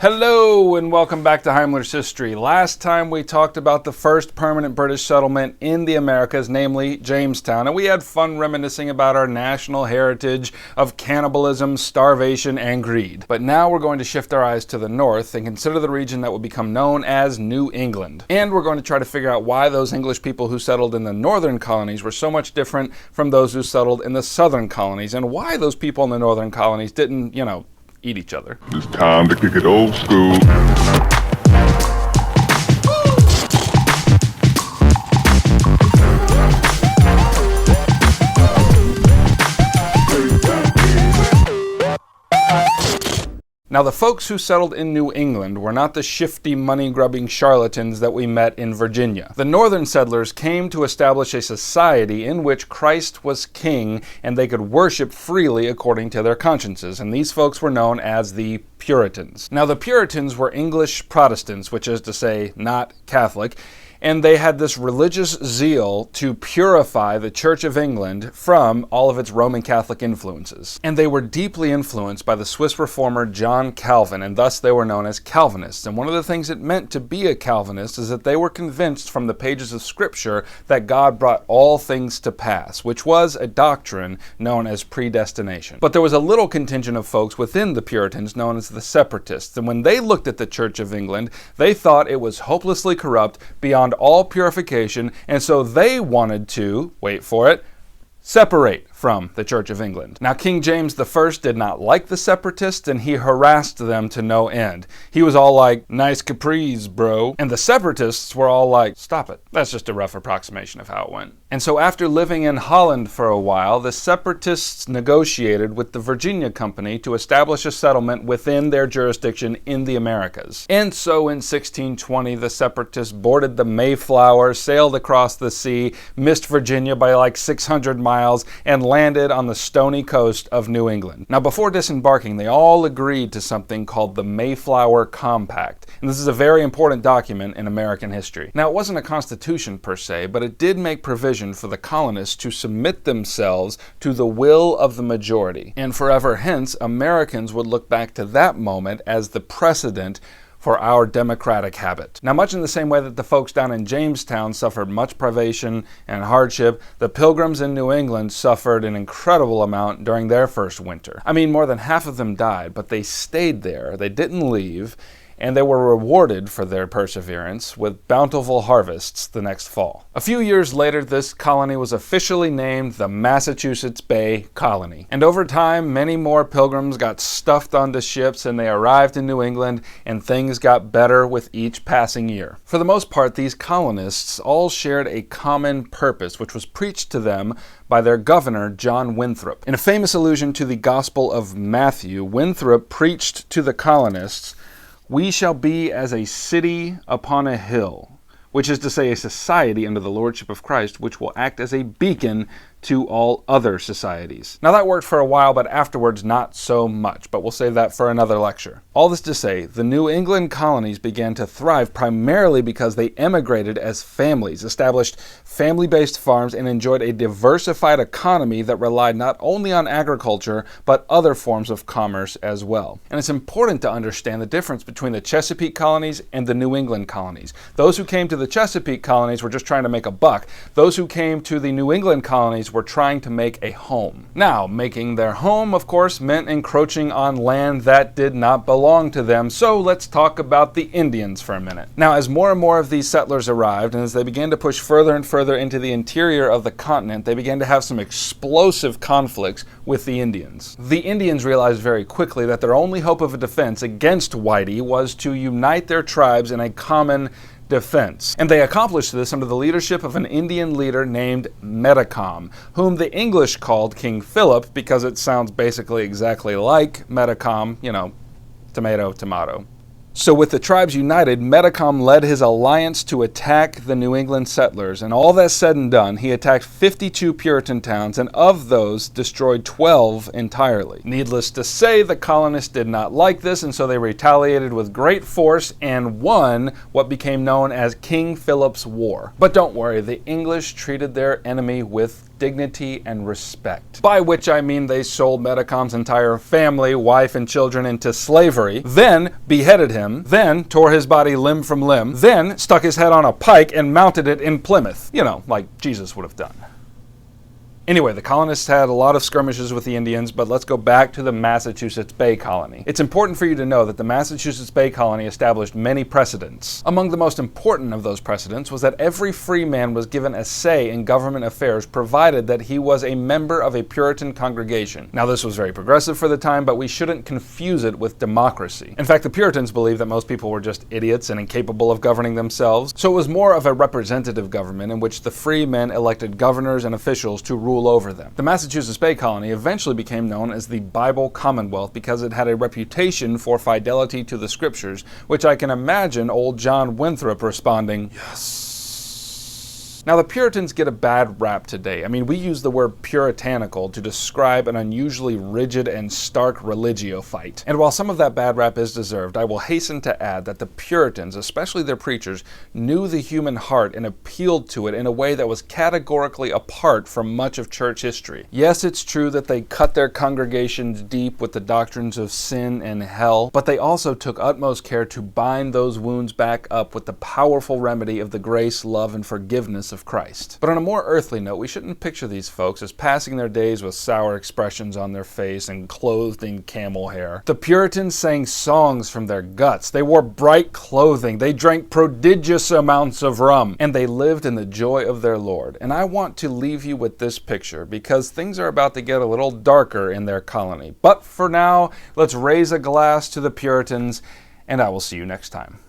Hello and welcome back to Heimler's History. Last time we talked about the first permanent British settlement in the Americas, namely Jamestown, and we had fun reminiscing about our national heritage of cannibalism, starvation, and greed. But now we're going to shift our eyes to the north and consider the region that would become known as New England. And we're going to try to figure out why those English people who settled in the northern colonies were so much different from those who settled in the southern colonies, and why those people in the northern colonies didn't, eat each other. It's time to kick it old school. Now, the folks who settled in New England were not the shifty, money-grubbing charlatans that we met in Virginia. The northern settlers came to establish a society in which Christ was king and they could worship freely according to their consciences, and these folks were known as the Puritans. Now, the Puritans were English Protestants, which is to say, not Catholic, and they had this religious zeal to purify the Church of England from all of its Roman Catholic influences. And they were deeply influenced by the Swiss reformer John Calvin, and thus they were known as Calvinists. And one of the things it meant to be a Calvinist is that they were convinced from the pages of Scripture that God brought all things to pass, which was a doctrine known as predestination. But there was a little contingent of folks within the Puritans known as the Separatists, and when they looked at the Church of England, they thought it was hopelessly corrupt beyond all purification, and so they wanted to, wait for it, separate from the Church of England. Now, King James I did not like the Separatists, and he harassed them to no end. He was all like, "Nice capris, bro." And the Separatists were all like, "Stop it." That's just a rough approximation of how it went. And so after living in Holland for a while, the Separatists negotiated with the Virginia Company to establish a settlement within their jurisdiction in the Americas. And so in 1620, the Separatists boarded the Mayflower, sailed across the sea, missed Virginia by like 600 miles, and landed on the stony coast of New England. Now, before disembarking, they all agreed to something called the Mayflower Compact. And this is a very important document in American history. Now, it wasn't a constitution per se, but it did make provision for the colonists to submit themselves to the will of the majority. And forever hence, Americans would look back to that moment as the precedent for our democratic habit. Now, much in the same way that the folks down in Jamestown suffered much privation and hardship, the Pilgrims in New England suffered an incredible amount during their first winter. I mean, more than half of them died, but they stayed there, they didn't leave, and they were rewarded for their perseverance with bountiful harvests the next fall. A few years later, this colony was officially named the Massachusetts Bay Colony. And over time, many more pilgrims got stuffed onto ships and they arrived in New England, and things got better with each passing year. For the most part, these colonists all shared a common purpose, which was preached to them by their governor, John Winthrop. In a famous allusion to the Gospel of Matthew, Winthrop preached to the colonists, "We shall be as a city upon a hill," which is to say a society under the lordship of Christ, which will act as a beacon to all other societies. Now, that worked for a while, but afterwards not so much, but we'll save that for another lecture. All this to say, the New England colonies began to thrive primarily because they emigrated as families, established family-based farms, and enjoyed a diversified economy that relied not only on agriculture, but other forms of commerce as well. And it's important to understand the difference between the Chesapeake colonies and the New England colonies. Those who came to the Chesapeake colonies were just trying to make a buck. Those who came to the New England colonies were trying to make a home. Now, making their home, of course, meant encroaching on land that did not belong to them, so let's talk about the Indians for a minute. Now, as more and more of these settlers arrived, and as they began to push further and further into the interior of the continent, they began to have some explosive conflicts with the Indians. The Indians realized very quickly that their only hope of a defense against Whitey was to unite their tribes in a common defense. And they accomplished this under the leadership of an Indian leader named Metacom, whom the English called King Philip because it sounds basically exactly like Metacom, tomato, tomato. So with the tribes united, Metacom led his alliance to attack the New England settlers, and all that said and done, he attacked 52 Puritan towns, and of those, destroyed 12 entirely. Needless to say, the colonists did not like this, and so they retaliated with great force and won what became known as King Philip's War. But don't worry, the English treated their enemy with dignity and respect. By which I mean they sold Metacom's entire family, wife, and children into slavery, then beheaded him, then tore his body limb from limb, then stuck his head on a pike and mounted it in Plymouth. You know, like Jesus would have done. Anyway, the colonists had a lot of skirmishes with the Indians, but let's go back to the Massachusetts Bay Colony. It's important for you to know that the Massachusetts Bay Colony established many precedents. Among the most important of those precedents was that every free man was given a say in government affairs, provided that he was a member of a Puritan congregation. Now, this was very progressive for the time, but we shouldn't confuse it with democracy. In fact, the Puritans believed that most people were just idiots and incapable of governing themselves, so it was more of a representative government in which the free men elected governors and officials to rule over them. The Massachusetts Bay Colony eventually became known as the Bible Commonwealth because it had a reputation for fidelity to the scriptures, which I can imagine old John Winthrop responding, "Yes." Now, the Puritans get a bad rap today. I mean, we use the word puritanical to describe an unusually rigid and stark religio-fight. And while some of that bad rap is deserved, I will hasten to add that the Puritans, especially their preachers, knew the human heart and appealed to it in a way that was categorically apart from much of church history. Yes, it's true that they cut their congregations deep with the doctrines of sin and hell, but they also took utmost care to bind those wounds back up with the powerful remedy of the grace, love, and forgiveness of Christ. But on a more earthly note, we shouldn't picture these folks as passing their days with sour expressions on their face and clothed in camel hair. The Puritans sang songs from their guts. They wore bright clothing. They drank prodigious amounts of rum. And they lived in the joy of their Lord. And I want to leave you with this picture because things are about to get a little darker in their colony. But for now, let's raise a glass to the Puritans, and I will see you next time.